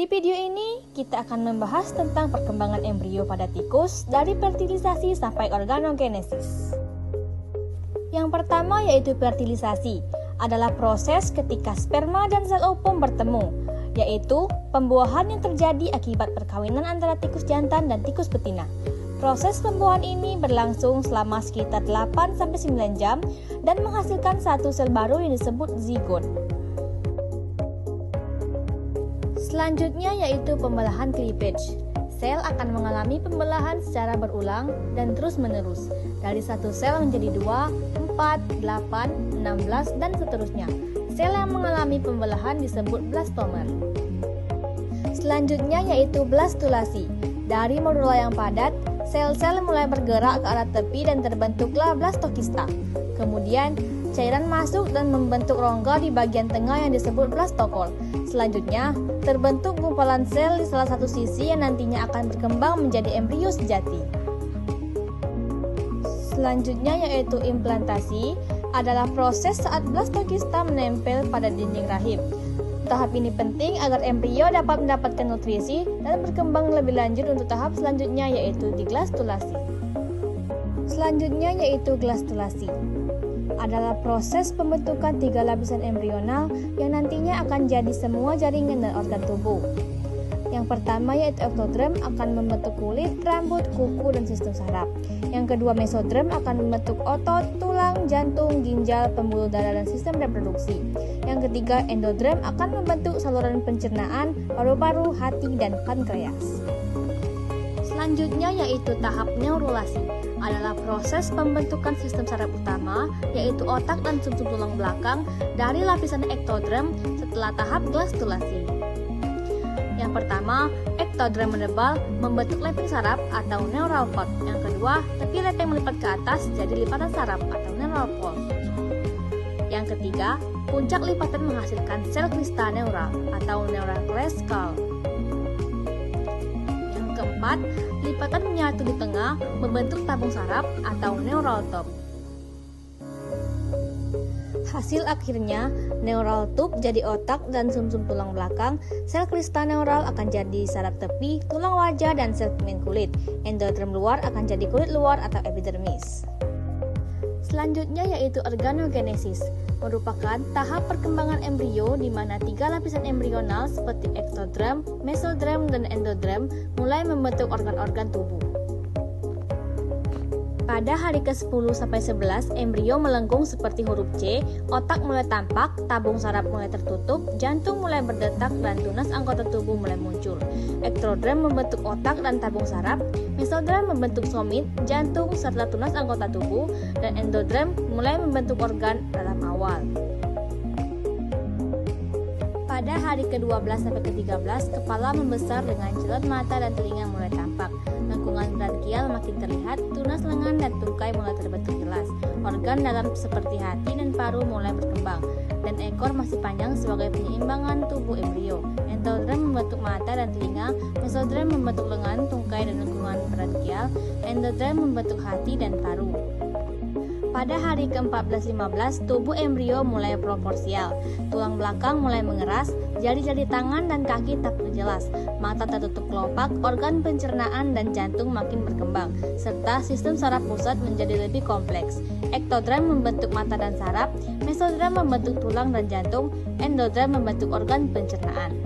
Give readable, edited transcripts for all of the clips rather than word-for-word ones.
Di video ini, kita akan membahas tentang perkembangan embrio pada tikus dari fertilisasi sampai organogenesis. Yang pertama yaitu fertilisasi, adalah proses ketika sperma dan sel ovum bertemu, yaitu pembuahan yang terjadi akibat perkawinan antara tikus jantan dan tikus betina. Proses pembuahan ini berlangsung selama sekitar 8-9 jam dan menghasilkan satu sel baru yang disebut zigot. Selanjutnya yaitu pembelahan cleavage. Sel akan mengalami pembelahan secara berulang dan terus-menerus, dari satu sel menjadi 2, 4, 8, 16, dan seterusnya. Sel yang mengalami pembelahan disebut blastomer. Selanjutnya yaitu blastulasi. Dari modula yang padat, sel-sel mulai bergerak ke arah tepi dan terbentuklah blastokista. Kemudian, cairan masuk dan membentuk rongga di bagian tengah yang disebut blastokol. Selanjutnya, terbentuk gumpalan sel di salah satu sisi yang nantinya akan berkembang menjadi embrio sejati. Selanjutnya yaitu implantasi, adalah proses saat blastokista menempel pada dinding rahim. Tahap ini penting agar embrio dapat mendapatkan nutrisi dan berkembang lebih lanjut untuk tahap selanjutnya yaitu diglastulasi. Selanjutnya yaitu glastulasi, adalah proses pembentukan 3 lapisan embrional yang nantinya akan jadi semua jaringan dan organ tubuh. Yang pertama yaitu ektodrem akan membentuk kulit, rambut, kuku, dan sistem saraf. Yang kedua mesodrem akan membentuk otot, tulang, jantung, ginjal, pembuluh darah, dan sistem reproduksi. Yang ketiga endodrem akan membentuk saluran pencernaan, paru-paru, hati, dan pankreas. Selanjutnya yaitu tahap neurulasi, adalah proses pembentukan sistem saraf utama, yaitu otak dan sumsum tulang belakang dari lapisan ektodrem setelah tahap glastulasi. Yang pertama, ektodrem menebal membentuk leping saraf atau neural cord. Yang kedua, tepi leping melipat ke atas jadi lipatan saraf atau neural pulse. Yang ketiga, puncak lipatan menghasilkan sel kristal neural atau neural crystal. Yang keempat, lipatan menyatu di tengah membentuk tabung saraf atau neural tube. Hasil akhirnya, neural tube jadi otak dan sumsum tulang belakang, sel kristal neural akan jadi saraf tepi, tulang wajah, dan sel pigmen kulit. Endodrem luar akan jadi kulit luar atau epidermis. Selanjutnya yaitu organogenesis, merupakan tahap perkembangan embrio di mana 3 lapisan embrional seperti ektodrem, mesodrem, dan endodrem mulai membentuk organ-organ tubuh. Pada hari ke-10-11, embrio melengkung seperti huruf C, otak mulai tampak, tabung saraf mulai tertutup, jantung mulai berdetak, dan tunas anggota tubuh mulai muncul. Ektodrem membentuk otak dan tabung saraf, mesodrem membentuk somit, jantung, serta tunas anggota tubuh, dan endodrem mulai membentuk organ dalam awal. Pada hari ke-12 sampai ke-13, kepala membesar dengan jelat mata dan telinga mulai tampak. Lengkungan brankial makin terlihat, tunas lengan dan tungkai mulai terbentuk jelas. Organ dalam seperti hati dan paru mulai berkembang, dan ekor masih panjang sebagai penyeimbangan tubuh embrio. Endodrem membentuk mata dan telinga, mesodrem membentuk lengan, tungkai, dan lengkungan brankial, endodrem membentuk hati dan paru. Pada hari ke-14-15, tubuh embrio mulai proporsial. Tulang belakang mulai mengeras, jari-jari tangan dan kaki tak jelas, mata tertutup kelopak, organ pencernaan dan jantung makin berkembang, serta sistem saraf pusat menjadi lebih kompleks. Ektodrem membentuk mata dan saraf, mesodrem membentuk tulang dan jantung, endodrem membentuk organ pencernaan.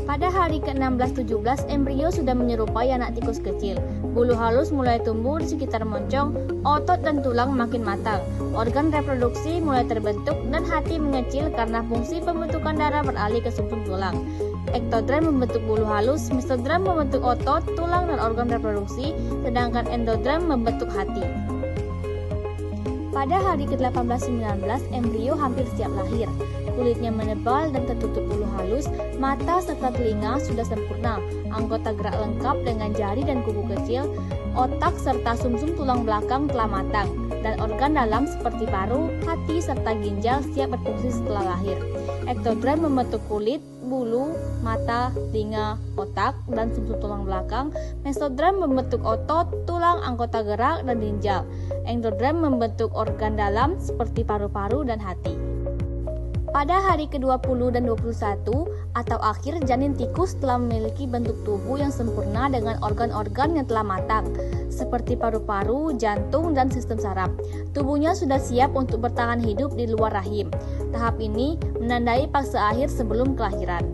Pada hari ke-16-17, embrio sudah menyerupai anak tikus kecil. Bulu halus mulai tumbuh di sekitar moncong, otot dan tulang makin matang, organ reproduksi mulai terbentuk, dan hati mengecil karena fungsi pembentukan darah beralih ke sumsum tulang. Ektodrem membentuk bulu halus, mesodrem membentuk otot, tulang, dan organ reproduksi, sedangkan endodrem membentuk hati. Pada hari ke-18-19, embrio hampir siap lahir. Kulitnya menebal dan tertutup bulu halus, mata serta telinga sudah sempurna, anggota gerak lengkap dengan jari dan kuku kecil, otak serta sumsum tulang belakang telah matang, dan organ dalam seperti paru, hati, serta ginjal siap berfungsi setelah lahir. Ektodrem membentuk kulit, bulu, mata, telinga, otak, dan sumsum tulang belakang. Mesodrem membentuk otot, tulang, anggota gerak, dan ginjal. Endodrem membentuk organ dalam seperti paru-paru dan hati. Pada hari ke-20 dan 21, atau akhir janin tikus telah memiliki bentuk tubuh yang sempurna dengan organ-organ yang telah matang, seperti paru-paru, jantung, dan sistem saraf. Tubuhnya sudah siap untuk bertahan hidup di luar rahim. Tahap ini menandai fase akhir sebelum kelahiran.